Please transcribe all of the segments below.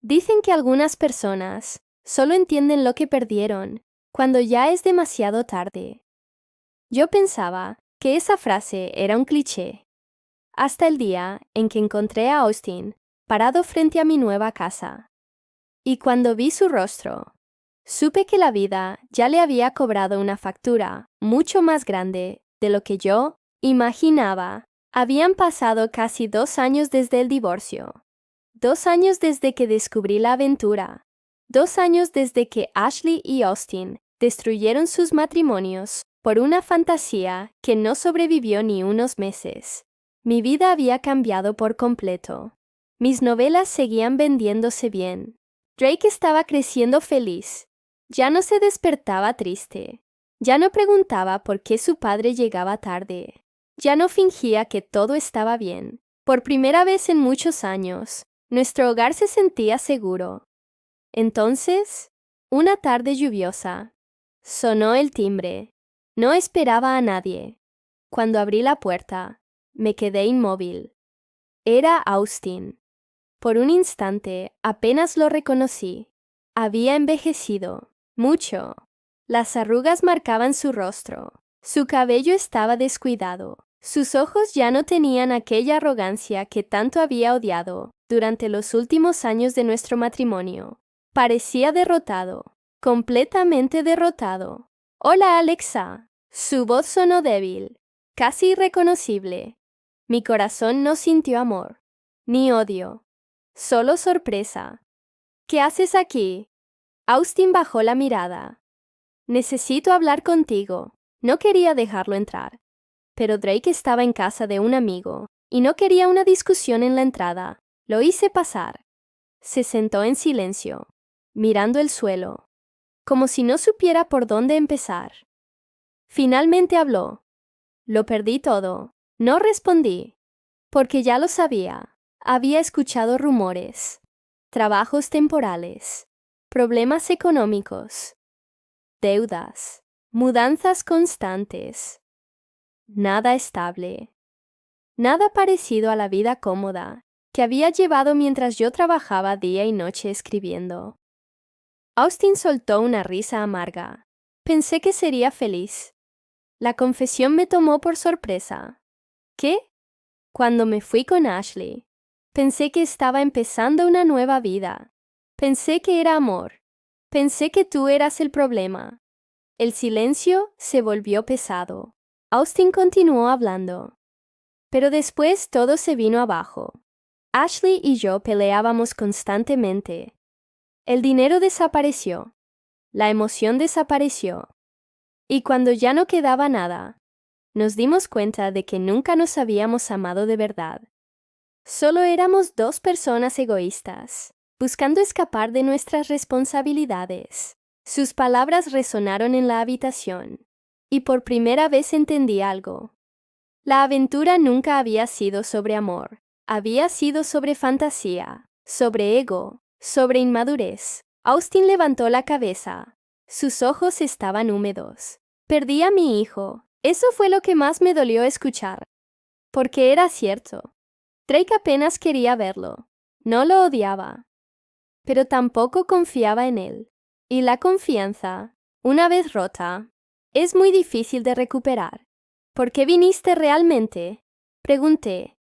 Dicen que algunas personas solo entienden lo que perdieron cuando ya es demasiado tarde. Yo pensaba que esa frase era un cliché, hasta el día en que encontré a Austin parado frente a mi nueva casa. Y cuando vi su rostro, supe que la vida ya le había cobrado una factura mucho más grande de lo que yo imaginaba. Habían pasado casi 2 años desde el divorcio. 2 años desde que descubrí la aventura. 2 años desde que Ashley y Austin destruyeron sus matrimonios por una fantasía que no sobrevivió ni unos meses. Mi vida había cambiado por completo. Mis novelas seguían vendiéndose bien. Drake estaba creciendo feliz. Ya no se despertaba triste. Ya no preguntaba por qué su padre llegaba tarde. Ya no fingía que todo estaba bien. Por primera vez en muchos años, nuestro hogar se sentía seguro. Entonces, una tarde lluviosa, sonó el timbre. No esperaba a nadie. Cuando abrí la puerta, me quedé inmóvil. Era Austin. Por un instante apenas lo reconocí. Había envejecido, mucho. Las arrugas marcaban su rostro. Su cabello estaba descuidado. Sus ojos ya no tenían aquella arrogancia que tanto había odiado durante los últimos años de nuestro matrimonio. Parecía derrotado, completamente derrotado. «Hola, Alexa». Su voz sonó débil, casi irreconocible. Mi corazón no sintió amor, ni odio, solo sorpresa. «¿Qué haces aquí?» Austin bajó la mirada. «Necesito hablar contigo». No quería dejarlo entrar, pero Drake estaba en casa de un amigo y no quería una discusión en la entrada. Lo hice pasar. Se sentó en silencio, mirando el suelo, como si no supiera por dónde empezar. Finalmente habló. «Lo perdí todo». No respondí, porque ya lo sabía. Había escuchado rumores, trabajos temporales, problemas económicos, deudas, mudanzas constantes. Nada estable. Nada parecido a la vida cómoda que había llevado mientras yo trabajaba día y noche escribiendo. Austin soltó una risa amarga. Pensé que sería feliz. La confesión me tomó por sorpresa. ¿Qué? Cuando me fui con Ashley, pensé que estaba empezando una nueva vida. Pensé que era amor. Pensé que tú eras el problema. El silencio se volvió pesado. Austin continuó hablando. Pero después todo se vino abajo. Ashley y yo peleábamos constantemente. El dinero desapareció. La emoción desapareció. Y cuando ya no quedaba nada, nos dimos cuenta de que nunca nos habíamos amado de verdad. Solo éramos 2 personas egoístas, buscando escapar de nuestras responsabilidades. Sus palabras resonaron en la habitación, y por primera vez entendí algo. La aventura nunca había sido sobre amor, había sido sobre fantasía, sobre ego, sobre inmadurez. Austin levantó la cabeza. Sus ojos estaban húmedos. «Perdí a mi hijo». Eso fue lo que más me dolió escuchar, porque era cierto. Drake apenas quería verlo. No lo odiaba, pero tampoco confiaba en él. Y la confianza, una vez rota, es muy difícil de recuperar. «¿Por qué viniste realmente?», pregunté.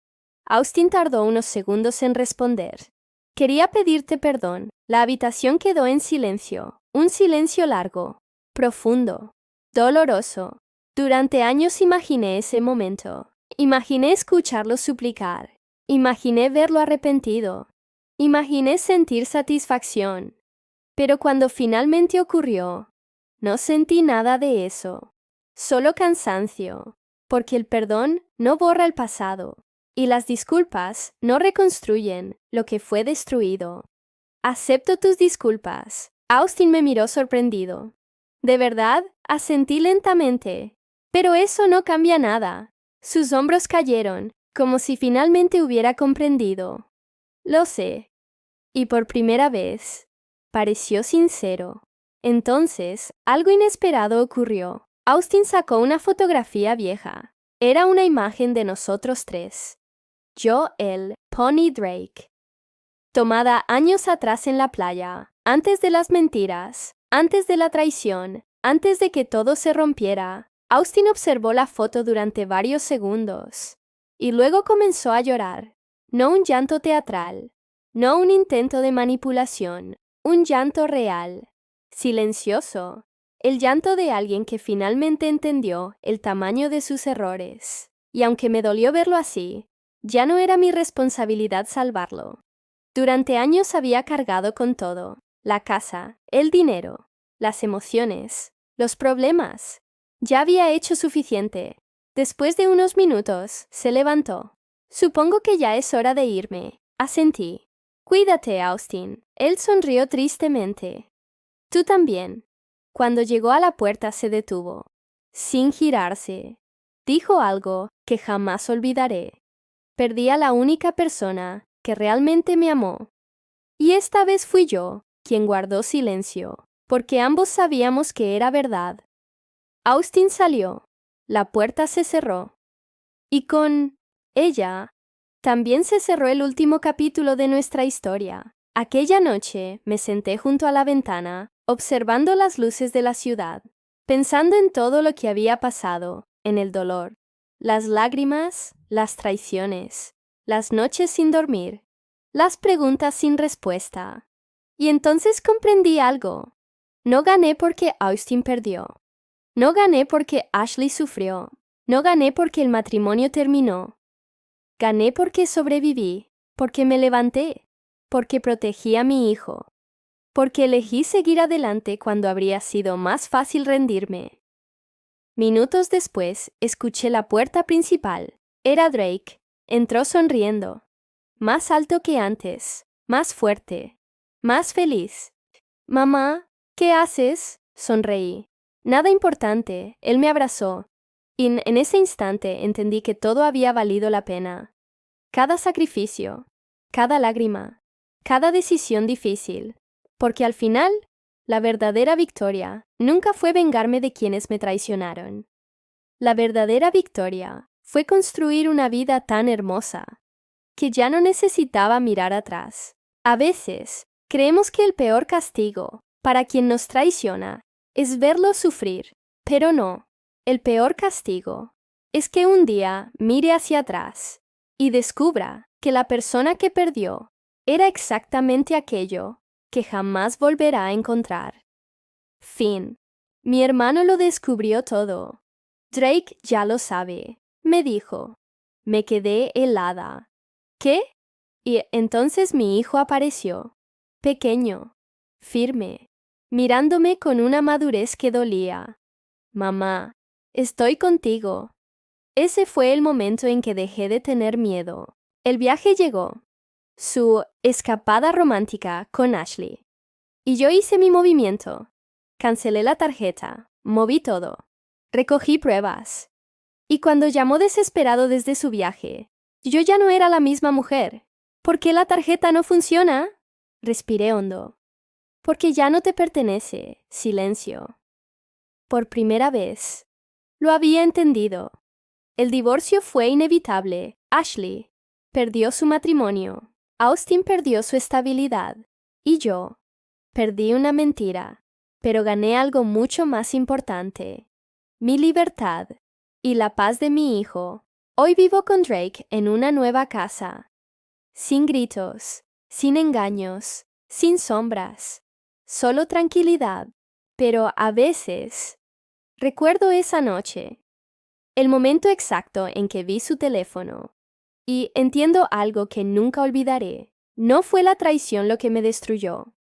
Austin tardó unos segundos en responder. «Quería pedirte perdón». La habitación quedó en silencio, un silencio largo, profundo, doloroso. Durante años imaginé ese momento. Imaginé escucharlo suplicar. Imaginé verlo arrepentido. Imaginé sentir satisfacción. Pero cuando finalmente ocurrió, no sentí nada de eso. Solo cansancio, porque el perdón no borra el pasado, y las disculpas no reconstruyen lo que fue destruido. «Acepto tus disculpas». Austin me miró sorprendido. «¿De verdad?», asentí lentamente. «Pero eso no cambia nada». Sus hombros cayeron, como si finalmente hubiera comprendido. «Lo sé». Y por primera vez, pareció sincero. Entonces, algo inesperado ocurrió. Austin sacó una fotografía vieja. Era una imagen de nosotros 3. Yo, él, Pony Drake. tomada años atrás en la playa, antes de las mentiras, antes de la traición, antes de que todo se rompiera. Austin observó la foto durante varios segundos y luego comenzó a llorar. No un llanto teatral, no un intento de manipulación, un llanto real, silencioso, el llanto de alguien que finalmente entendió el tamaño de sus errores. Y aunque me dolió verlo así, ya no era mi responsabilidad salvarlo. Durante años había cargado con todo: la casa, el dinero, las emociones, los problemas. Ya había hecho suficiente. Después de unos minutos, se levantó. Supongo que ya es hora de irme, asentí. Cuídate, Austin. Él sonrió tristemente. Tú también. Cuando llegó a la puerta se detuvo, sin girarse. Dijo algo que jamás olvidaré. Perdí a la única persona que realmente me amó. Y esta vez fui yo quien guardó silencio, porque ambos sabíamos que era verdad. Austin salió. La puerta se cerró. Y con ella también se cerró el último capítulo de nuestra historia. Aquella noche me senté junto a la ventana, observando las luces de la ciudad, pensando en todo lo que había pasado, en el dolor, las lágrimas, las traiciones, las noches sin dormir, las preguntas sin respuesta. Y entonces comprendí algo. No gané porque Austin perdió. No gané porque Ashley sufrió. No gané porque el matrimonio terminó. Gané porque sobreviví, porque me levanté, porque protegí a mi hijo, porque elegí seguir adelante cuando habría sido más fácil rendirme. Minutos después, escuché la puerta principal. Era Drake. Entró sonriendo. Más alto que antes, más fuerte, más feliz. «Mamá, ¿qué haces?», sonreí. «Nada importante», él me abrazó. Y en ese instante entendí que todo había valido la pena. Cada sacrificio, cada lágrima, cada decisión difícil. Porque al final, la verdadera victoria nunca fue vengarme de quienes me traicionaron. La verdadera victoria fue construir una vida tan hermosa que ya no necesitaba mirar atrás. A veces, creemos que el peor castigo para quien nos traiciona es verlo sufrir, pero no. El peor castigo es que un día mire hacia atrás y descubra que la persona que perdió era exactamente aquello que jamás volverá a encontrar. Fin. Mi hermano lo descubrió todo. Drake ya lo sabe, me dijo. Me quedé helada. ¿Qué? Y entonces mi hijo apareció, pequeño, firme, mirándome con una madurez que dolía. «Mamá, estoy contigo». Ese fue el momento en que dejé de tener miedo. El viaje llegó. Su escapada romántica con Ashley. Y yo hice mi movimiento. Cancelé la tarjeta, moví todo, recogí pruebas. Y cuando llamó desesperado desde su viaje, yo ya no era la misma mujer. ¿Por qué la tarjeta no funciona? Respiré hondo. Porque ya no te pertenece. Silencio. Por primera vez, lo había entendido. El divorcio fue inevitable. Ashley perdió su matrimonio. Austin perdió su estabilidad. Y yo perdí una mentira, pero gané algo mucho más importante: mi libertad y la paz de mi hijo. Hoy vivo con Drake en una nueva casa. Sin gritos, sin engaños, sin sombras, solo tranquilidad. Pero a veces recuerdo esa noche, el momento exacto en que vi su teléfono, y entiendo algo que nunca olvidaré. No fue la traición lo que me destruyó.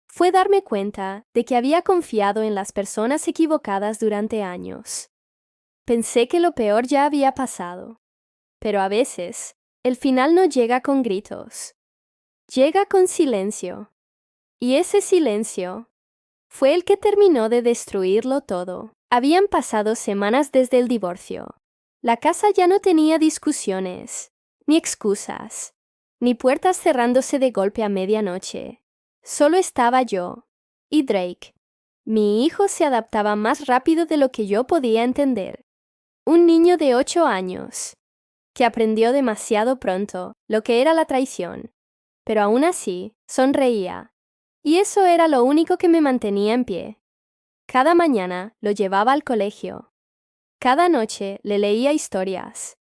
Fue darme cuenta de que había confiado en las personas equivocadas durante años. Pensé que lo peor ya había pasado. Pero a veces, el final no llega con gritos. Llega con silencio. Y ese silencio fue el que terminó de destruirlo todo. Habían pasado semanas desde el divorcio. La casa ya no tenía discusiones, ni excusas, ni puertas cerrándose de golpe a medianoche. Solo estaba yo y Drake. Mi hijo se adaptaba más rápido de lo que yo podía entender. Un niño de 8 años, que aprendió demasiado pronto lo que era la traición, pero aún así, sonreía. Y eso era lo único que me mantenía en pie. Cada mañana lo llevaba al colegio. Cada noche le leía historias.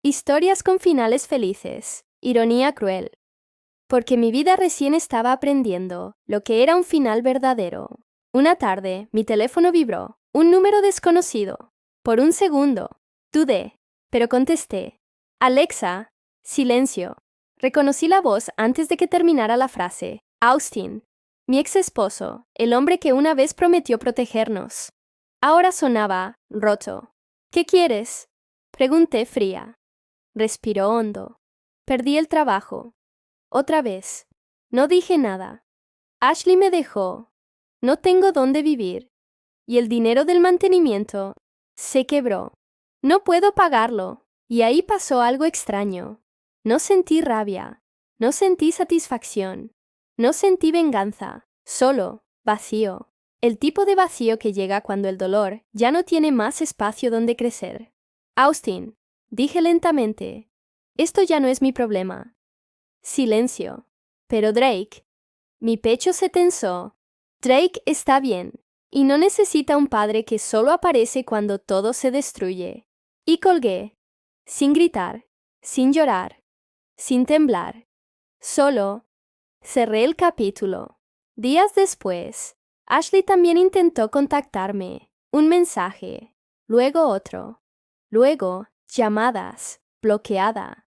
Historias con finales felices, ironía cruel. Porque mi vida recién estaba aprendiendo lo que era un final verdadero. Una tarde, mi teléfono vibró. Un número desconocido. Por un segundo, dudé, pero contesté. Alexa, silencio. Reconocí la voz antes de que terminara la frase. Austin, mi ex esposo, el hombre que una vez prometió protegernos. Ahora sonaba, roto. ¿Qué quieres? Pregunté fría. Respiró hondo. Perdí el trabajo. Otra vez. No dije nada. Ashley me dejó. No tengo dónde vivir. Y el dinero del mantenimiento se quebró. No puedo pagarlo. Y ahí pasó algo extraño. No sentí rabia. No sentí satisfacción. No sentí venganza. Solo vacío. El tipo de vacío que llega cuando el dolor ya no tiene más espacio donde crecer. Austin, dije lentamente, esto ya no es mi problema. Silencio. Pero Drake. Mi pecho se tensó. Drake está bien. Y no necesita un padre que solo aparece cuando todo se destruye. Y colgué. Sin gritar. Sin llorar. Sin temblar. Solo. Cerré el capítulo. Días después, Ashley también intentó contactarme. Un mensaje. Luego otro. Luego, llamadas. Bloqueada.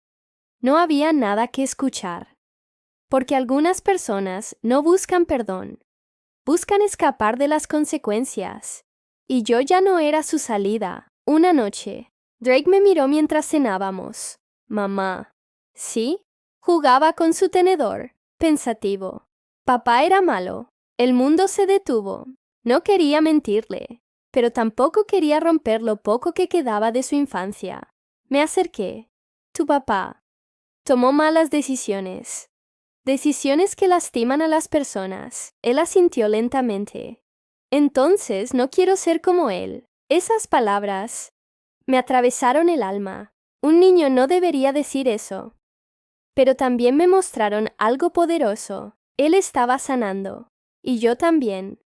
No había nada que escuchar. Porque algunas personas no buscan perdón. Buscan escapar de las consecuencias. Y yo ya no era su salida. Una noche, Drake me miró mientras cenábamos. Mamá. ¿Sí? Jugaba con su tenedor, pensativo. Papá era malo. El mundo se detuvo. No quería mentirle, pero tampoco quería romper lo poco que quedaba de su infancia. Me acerqué. Tu papá tomó malas decisiones. Decisiones que lastiman a las personas. Él asintió lentamente. Entonces no quiero ser como él. Esas palabras me atravesaron el alma. Un niño no debería decir eso. Pero también me mostraron algo poderoso. Él estaba sanando. Y yo también.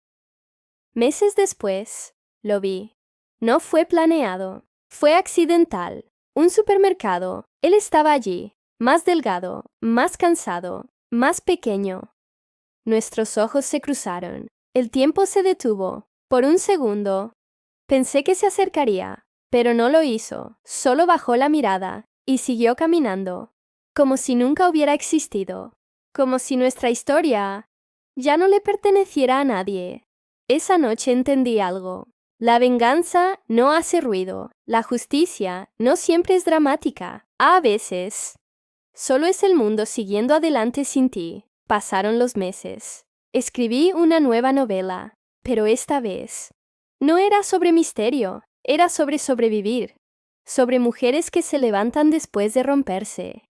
Meses después, lo vi. No fue planeado. Fue accidental. Un supermercado. Él estaba allí. Más delgado. Más cansado. Más pequeño. Nuestros ojos se cruzaron. El tiempo se detuvo. Por un segundo. Pensé que se acercaría, pero no lo hizo. Solo bajó la mirada y siguió caminando, como si nunca hubiera existido. Como si nuestra historia ya no le perteneciera a nadie. Esa noche entendí algo. La venganza no hace ruido. La justicia no siempre es dramática. A veces solo es el mundo siguiendo adelante sin ti. Pasaron los meses. Escribí una nueva novela, pero esta vez no era sobre misterio, era sobre sobrevivir, sobre mujeres que se levantan después de romperse.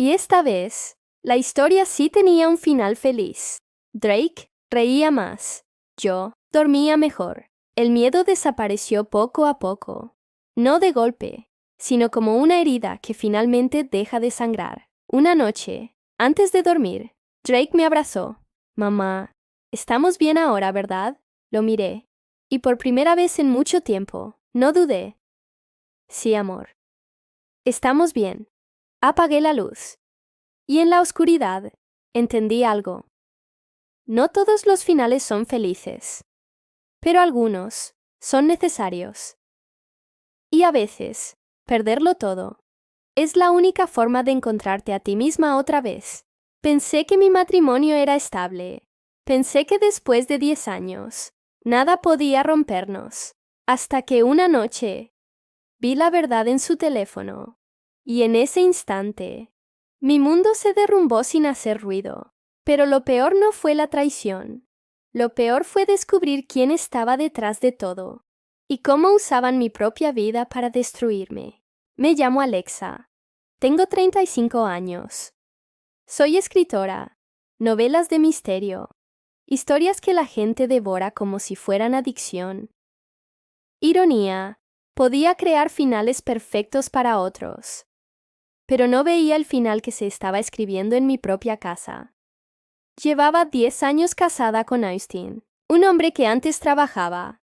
Y esta vez, la historia sí tenía un final feliz. Drake reía más. Yo dormía mejor. El miedo desapareció poco a poco. No de golpe, sino como una herida que finalmente deja de sangrar. Una noche, antes de dormir, Drake me abrazó. Mamá, estamos bien ahora, ¿verdad? Lo miré. Y por primera vez en mucho tiempo, no dudé. Sí, amor. Estamos bien. Apagué la luz. Y en la oscuridad, entendí algo. No todos los finales son felices. Pero algunos son necesarios. Y a veces, perderlo todo es la única forma de encontrarte a ti misma otra vez. Pensé que mi matrimonio era estable. Pensé que después de 10 años, nada podía rompernos. Hasta que una noche, vi la verdad en su teléfono. Y en ese instante, mi mundo se derrumbó sin hacer ruido. Pero lo peor no fue la traición. Lo peor fue descubrir quién estaba detrás de todo. Y cómo usaban mi propia vida para destruirme. Me llamo Alexa. Tengo 35 años. Soy escritora. Novelas de misterio. Historias que la gente devora como si fueran adicción. Ironía. Podía crear finales perfectos para otros. pero no veía el final que se estaba escribiendo en mi propia casa. Llevaba 10 años casada con Austin, un hombre que antes trabajaba,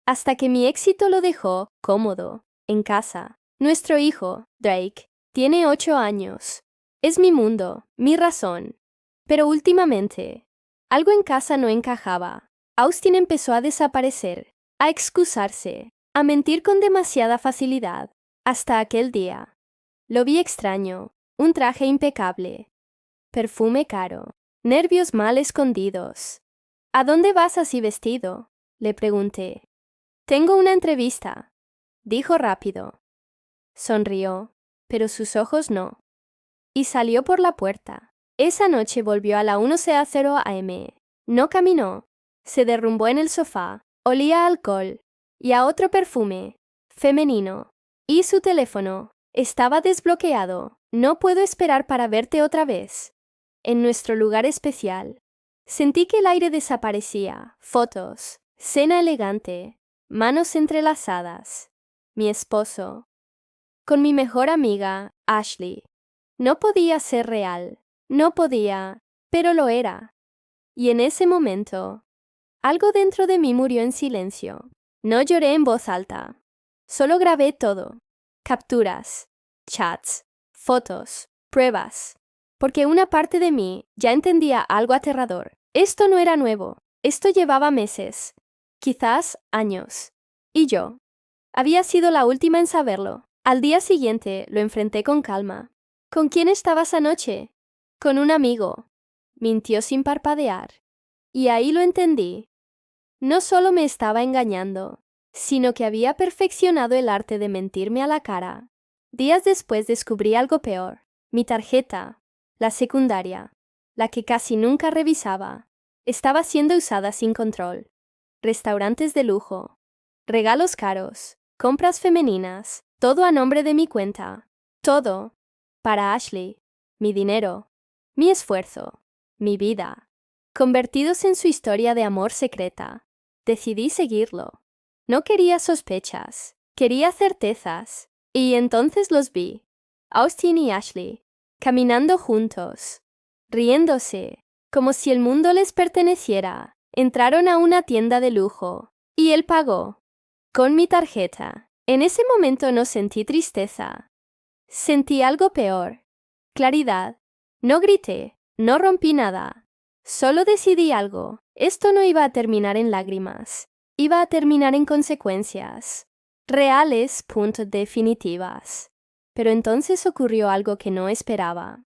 hasta que mi éxito lo dejó cómodo, en casa. Nuestro hijo, Drake, tiene 8 años. Es mi mundo, mi razón. Pero últimamente, algo en casa no encajaba. Austin empezó a desaparecer, a excusarse, a mentir con demasiada facilidad, hasta aquel día. Lo vi extraño, un traje impecable, perfume caro, nervios mal escondidos. ¿A dónde vas así vestido?, le pregunté. Tengo una entrevista, dijo rápido. Sonrió, pero sus ojos no. Y salió por la puerta. Esa noche volvió a la 1:00 am. No caminó. Se derrumbó en el sofá. Olía a alcohol y a otro perfume, femenino. Y su teléfono estaba desbloqueado. No puedo esperar para verte otra vez. En nuestro lugar especial. Sentí que el aire desaparecía. Fotos, cena elegante, manos entrelazadas. Mi esposo. Con mi mejor amiga, Ashley. No podía ser real. No podía, pero lo era. Y en ese momento, algo dentro de mí murió en silencio. No lloré en voz alta. Solo grabé todo. Capturas, chats, fotos, pruebas. Porque una parte de mí ya entendía algo aterrador. Esto no era nuevo. Esto llevaba meses, quizás años. Y yo había sido la última en saberlo. Al día siguiente lo enfrenté con calma. ¿Con quién estabas anoche? Con un amigo. Mintió sin parpadear. Y ahí lo entendí. No solo me estaba engañando, sino que había perfeccionado el arte de mentirme a la cara. Días después descubrí algo peor. Mi tarjeta, la secundaria, la que casi nunca revisaba, estaba siendo usada sin control. Restaurantes de lujo, regalos caros, compras femeninas, todo a nombre de mi cuenta. Todo para Ashley, mi dinero, mi esfuerzo, mi vida, convertidos en su historia de amor secreta. Decidí seguirlo. No quería sospechas, quería certezas. Y entonces los vi, Austin y Ashley, caminando juntos, riéndose, como si el mundo les perteneciera. Entraron a una tienda de lujo, y él pagó, con mi tarjeta. En ese momento no sentí tristeza. Sentí algo peor. Claridad. No grité, no rompí nada. Solo decidí algo. Esto no iba a terminar en lágrimas. Iba a terminar en consecuencias. Reales, definitivas. Pero entonces ocurrió algo que no esperaba.